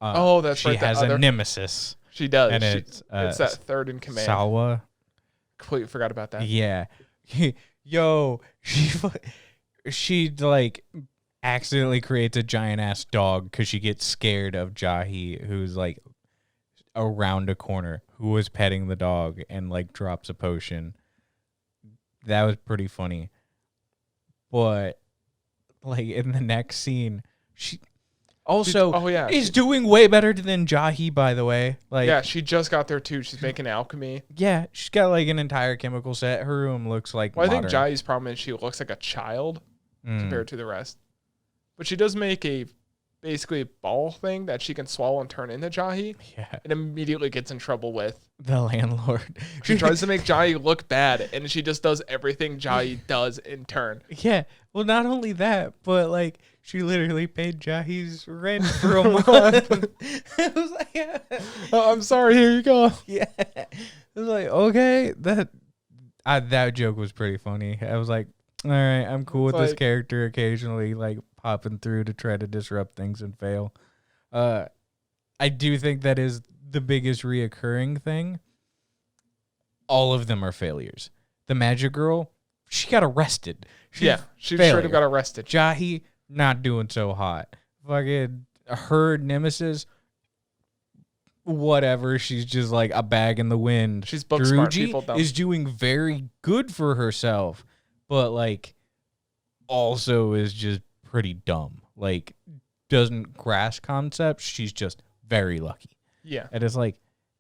That's she right. She has a nemesis. She does. And it's that third in command. Salwa. Completely forgot about that. Yeah. Yo, she accidentally creates a giant ass dog because she gets scared of Jahi, who's around a corner, who was petting the dog and drops a potion. That was pretty funny. But in the next scene, she also is doing way better than Jahi, by the way. She just got there too. She's making alchemy. Yeah, she's got an entire chemical set. Her room looks modern. I think Jahi's problem is she looks like a child compared to the rest. But she does make basically a ball thing that she can swallow and turn into Jahi. Yeah. And immediately gets in trouble with the landlord. She tries to make Jahi look bad, and she just does everything Jahi does in turn. Yeah. Well, not only that, but she literally paid Jahi's rent for a month. I was like, oh, I'm sorry, here you go. Yeah. I was like, okay, that joke was pretty funny. I was like, all right, I'm cool with this character occasionally popping through to try to disrupt things and fail. I do think that is the biggest reoccurring thing. All of them are failures. The magic girl, she got arrested. She straight up got arrested. Jahi, not doing so hot. Fucking her nemesis, whatever. She's just a bag in the wind. She's book smart. People is doing very good for herself, but also is just pretty dumb. Doesn't grasp concepts. She's just very lucky. Yeah. And it's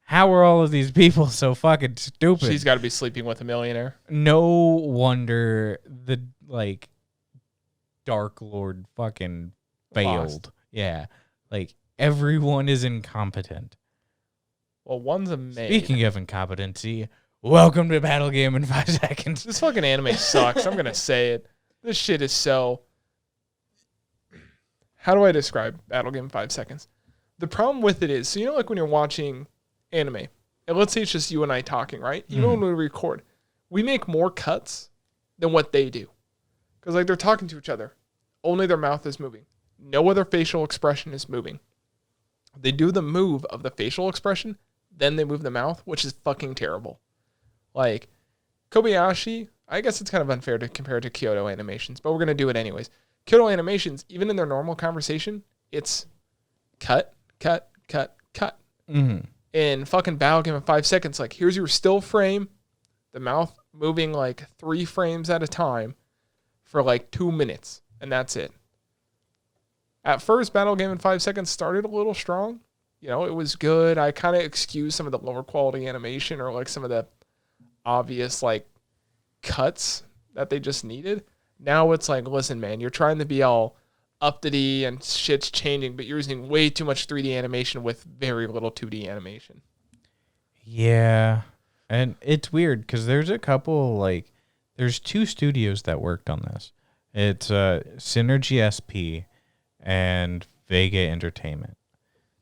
how are all of these people so fucking stupid? She's got to be sleeping with a millionaire. No wonder the Dark Lord fucking failed. Lost. Yeah. Everyone is incompetent. Well, one's a maid. Speaking of incompetency, welcome to Battle Game in 5 seconds. This fucking anime sucks. I'm going to say it. This shit is so... How do I describe Battle Game in 5 seconds? The problem with it is, so when you're watching anime, and let's say it's just you and I talking, right? Even when we record, we make more cuts than what they do. Because they're talking to each other only their mouth is moving. No other facial expression is moving. They do the move of the facial expression, then they move the mouth, which is fucking terrible. Like, Kobayashi, I guess it's kind of unfair to compare it to Kyoto Animations, but we're going to do it anyways. Kyoto Animations, even in their normal conversation, it's cut, cut, cut, cut. Mm-hmm. In fucking Battle Game in 5 seconds, like, here's your still frame, the mouth moving like 3 frames at a time for like 2 minutes, and that's it. At first, Battle Game in 5 seconds started a little strong. You know, it was good. I kind of excused some of the lower quality animation or like some of the obvious like cuts that they just needed. Now it's like, listen, man, you're trying to be all up-to-date and shit's changing, but you're using way too much 3D animation with very little 2D animation. Yeah. And it's weird because there's a couple, like, there's 2 studios that worked on this. It's Synergy SP and Vega Entertainment.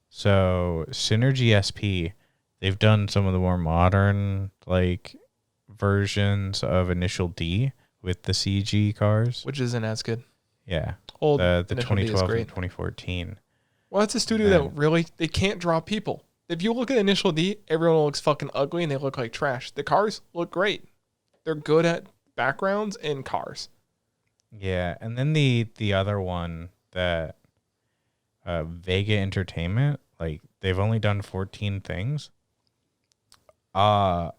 So Synergy SP, they've done some of the more modern, like, versions of Initial D with the CG cars. Which isn't as good. Yeah. Old the Initial D is 2012 great. and 2014. Well, that's a studio that really, they can't draw people. If you look at Initial D, everyone looks fucking ugly and they look like trash. The cars look great. They're good at backgrounds and cars. Yeah, and then the other one that Vega Entertainment, like, they've only done 14 things. I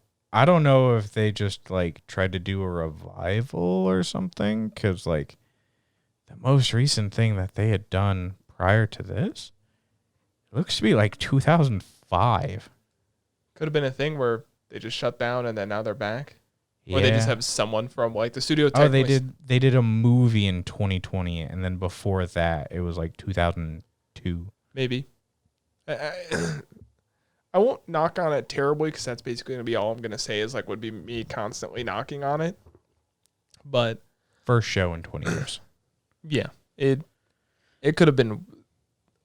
don't know if they just, like, tried to do a revival or something, because, like, the most recent thing that they had done prior to this, it looks to be, like, 2005. Could have been a thing where they just shut down and then now they're back. Yeah. Or they just have someone from, like, the studio. Oh, they did a movie in 2020, and then before that, it was, like, 2002. Maybe. I won't knock on it terribly because that's basically going to be all I'm going to say is like would be me constantly knocking on it. But first show in 20 years. Yeah, it could have been.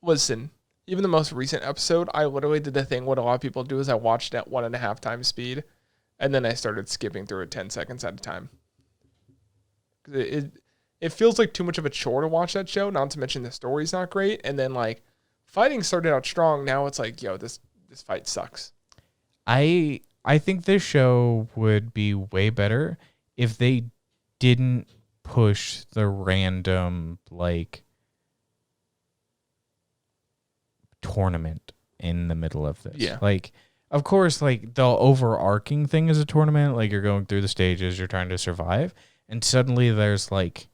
Listen, even the most recent episode, I literally did the thing what a lot of people do is I watched at 1.5 times speed, and then I started skipping through it 10 seconds at a time. It feels like too much of a chore to watch that show. Not to mention the story's not great, and then like fighting started out strong. Now it's like, yo, this fight sucks. I think this show would be way better if they didn't push the random, like, tournament in the middle of this. Yeah. Like, of course, like, the overarching thing is a tournament. Like, you're going through the stages, you're trying to survive, and suddenly there's, like,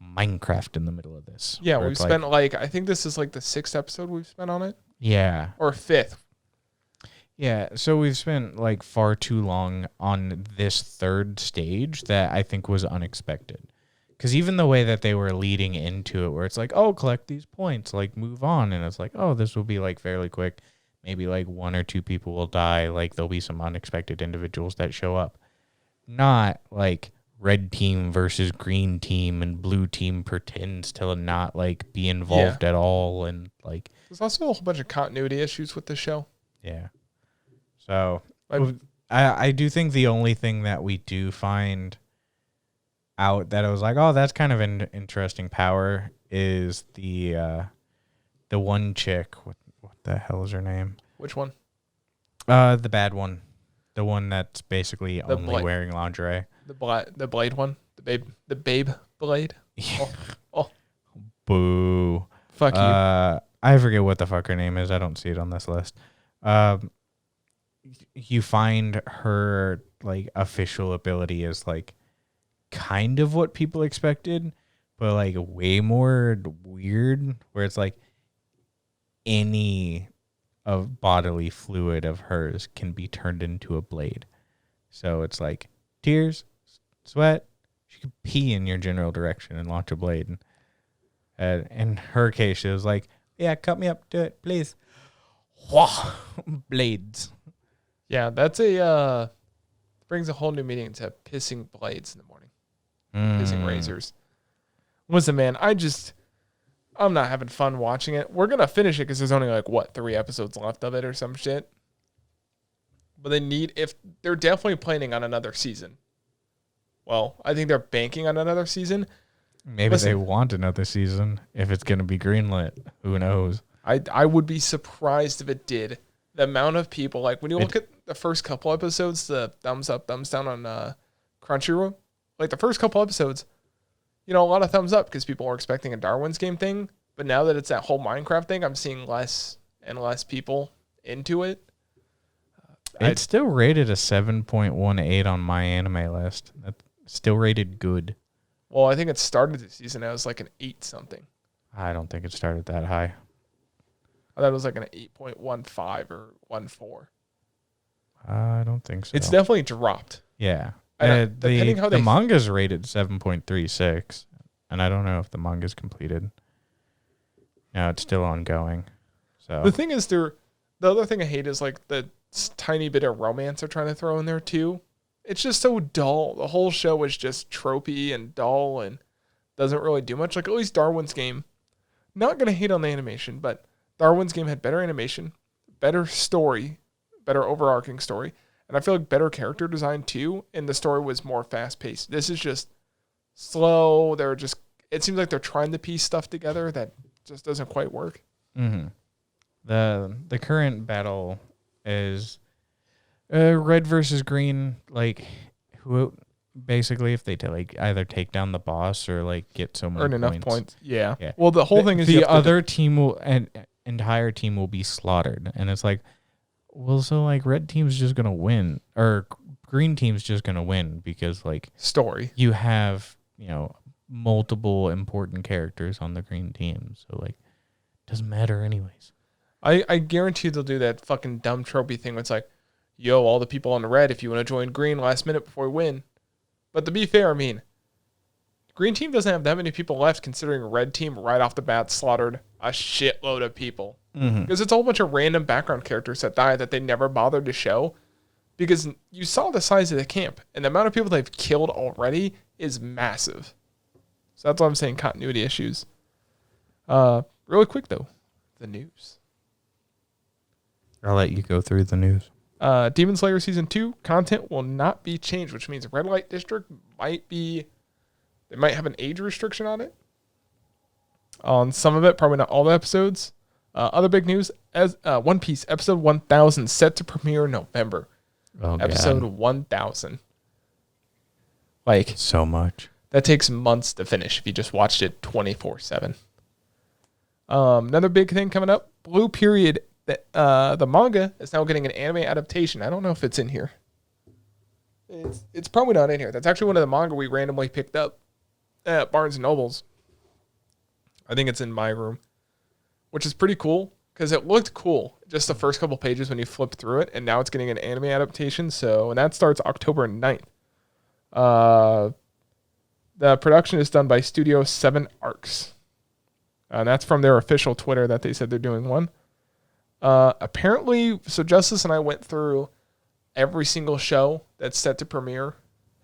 Minecraft in the middle of this. Yeah, we've spent, like, I think this is, like, the 6th episode we've spent on it. Yeah. Or 5th. Yeah, so we've spent, like, far too long on this 3rd stage that I think was unexpected. Because even the way that they were leading into it, where it's like, oh, collect these points, like, move on. And it's like, oh, this will be, like, fairly quick. Maybe, like, 1 or 2 people will die. Like, there'll be some unexpected individuals that show up. Not, like, red team versus green team and blue team pretends to not, like, be involved at all. And, like... There's also a whole bunch of continuity issues with the show. Yeah. So, I do think the only thing that we do find out that I was like, oh, that's kind of an interesting power is the one chick. What the hell is her name? Which one? The bad one. The one that's basically only wearing lingerie. The blade one? The babe blade? Yeah. Oh. Boo. Fuck you. I forget what the fuck her name is. I don't see it on this list. You find her, like, official ability is, like, kind of what people expected, but, like, way more weird, where it's like any of bodily fluid of hers can be turned into a blade. So it's like tears, sweat, she could pee in your general direction and launch a blade. And in her case, she was like, yeah, cut me up, do it, please. Blades. Yeah, that's brings a whole new meaning to pissing blades in the morning. Pissing razors. Listen, man, I'm not having fun watching it. We're going to finish it because there's only, like, 3 episodes left of it or some shit. But they're definitely planning on another season. Well, I think they're banking on another season. Maybe they want another season. If it's going to be greenlit, who knows? I would be surprised if it did. The amount of people, like when you look at the first couple episodes, the thumbs up, thumbs down on Crunchyroll, like the first couple episodes, a lot of thumbs up because people were expecting a Darwin's Game thing. But now that it's that whole Minecraft thing, I'm seeing less and less people into it. It's still rated a 7.18 on my anime list. That's still rated good. Well, I think it started this season as like an 8 something. I don't think it started that high. I thought it was like an 8.15 or 14. I don't think so. It's definitely dropped. Yeah. The manga's rated 7.36, and I don't know if the manga's completed. No, it's still ongoing. So the thing is, the other thing I hate is like the tiny bit of romance they're trying to throw in there too. It's just so dull. The whole show is just tropey and dull and doesn't really do much. Like at least Darwin's Game, not gonna hate on the animation, but Darwin's Game had better animation, better story, better overarching story, and I feel like better character design too. And the story was more fast paced. This is just slow. It seems like they're trying to piece stuff together that just doesn't quite work. Mm-hmm. The current battle is red versus green. Like, who basically if they either take down the boss or like get so many enough points. Yeah. Well, the whole thing is the other team will entire team will be slaughtered, and it's like, well, so like red team's just gonna win or green team's just gonna win because like story you have multiple important characters on the green team, so like doesn't matter anyways. I guarantee they'll do that fucking dumb tropey thing where it's like, yo, all the people on the red, if you want to join green last minute before we win. But to be fair, I mean, green team doesn't have that many people left considering red team right off the bat slaughtered a shitload of people. Because it's a whole bunch of random background characters that die that they never bothered to show because you saw the size of the camp and the amount of people they've killed already is massive. So that's why I'm saying continuity issues. Really quick though, the news. I'll let you go through the news. Demon Slayer Season 2 content will not be changed, which means Red Light District they might have an age restriction on it. On some of it, probably not all the episodes. Other big news, as One Piece episode 1000 set to premiere in November. Oh, episode God. 1000. Like so much. That takes months to finish if you just watched it 24/7. Another big thing coming up, Blue Period. The manga is now getting an anime adaptation. I don't know if it's in here. It's probably not in here. That's actually one of the manga we randomly picked up at Barnes & Nobles. I think it's in my room, which is pretty cool because it looked cool just the first couple pages when you flipped through it, and now it's getting an anime adaptation. And that starts October 9th. The production is done by Studio 7 Arcs. And that's from their official Twitter that they said they're doing one. Apparently, so Justus and I went through every single show that's set to premiere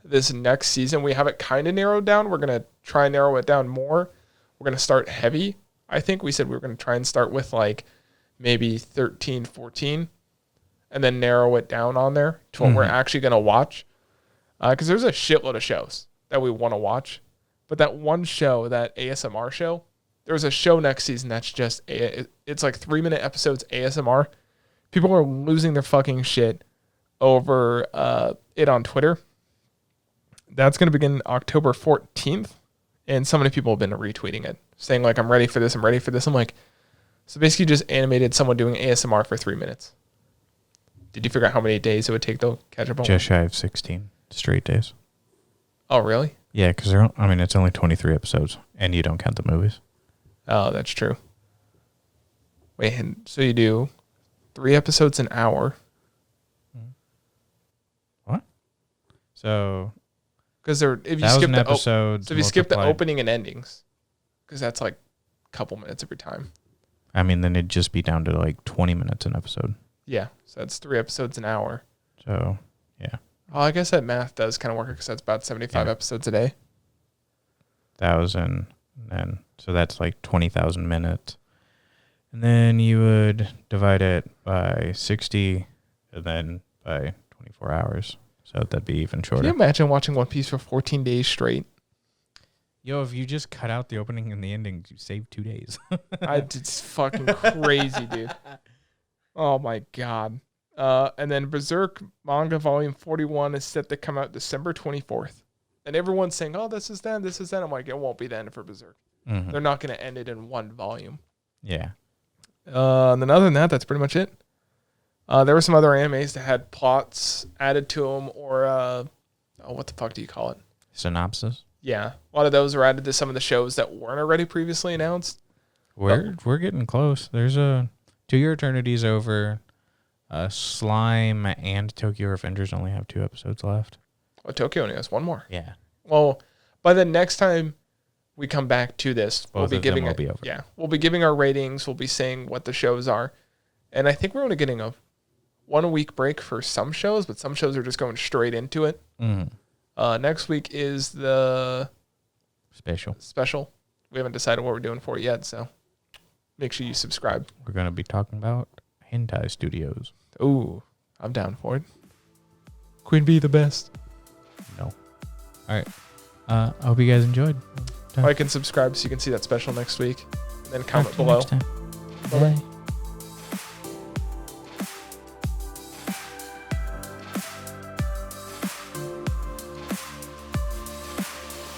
this next season. We have it kind of narrowed down. We're going to try and narrow it down more. We're going to start heavy. I think we said we were going to try and start with like maybe 13, 14, and then narrow it down on there to what we're actually going to watch. Because there's a shitload of shows that we want to watch. But that one show, that ASMR show, there's a show next season that's just, it's like 3-minute episodes ASMR. People are losing their fucking shit over it on Twitter. That's going to begin October 14th. And so many people have been retweeting it, saying like, I'm ready for this, I'm ready for this. I'm like, so basically just animated someone doing ASMR for 3 minutes. Did you figure out how many days it would take to catch up on? Just shy of 16 straight days. Oh, really? Yeah, because it's only 23 episodes, and you don't count the movies. Oh, that's true. Wait, so you do 3 episodes an hour. What? So, because if you skip the episodes, so if you skip the opening and endings, because that's like a couple minutes every time. I mean, then it'd just be down to like 20 minutes an episode. Yeah, so that's 3 episodes an hour. So, yeah. Oh, I guess that math does kind of work because that's about 75 episodes a day. 1,000, and so that's like 20,000 minutes. And then you would divide it by 60 and then by 24 hours. So that'd be even shorter. Can you imagine watching One Piece for 14 days straight? Yo, if you just cut out the opening and the ending, you save 2 days. It's fucking crazy, dude. Oh my god. And then Berserk manga volume 41 is set to come out December 24th. And everyone's saying, oh, this is then, this is then. I'm like, it won't be the end for Berserk. Mm-hmm. They're not going to end it in one volume. Yeah. And then other than that, that's pretty much it. There were some other animes that had plots added to them or, what the fuck do you call it? Synopsis? Yeah. A lot of those were added to some of the shows that weren't already previously announced. We're getting close. There's a 2 Year Eternity's over. Slime and Tokyo Revengers only have 2 episodes left. Oh, Tokyo only has 1 more. Yeah. Well, by the next time we come back to this, we'll be giving we'll be giving our ratings. We'll be saying what the shows are, and I think we're only getting a 1 week break for some shows, but some shows are just going straight into it. Mm-hmm. Next week is the special. We haven't decided what we're doing for it yet, so make sure you subscribe. We're gonna be talking about hentai studios. Ooh, I'm down for it. Queen Bee the best. No. All right. I hope you guys enjoyed. Like and subscribe so you can see that special next week. And then comment below. Next time. Bye.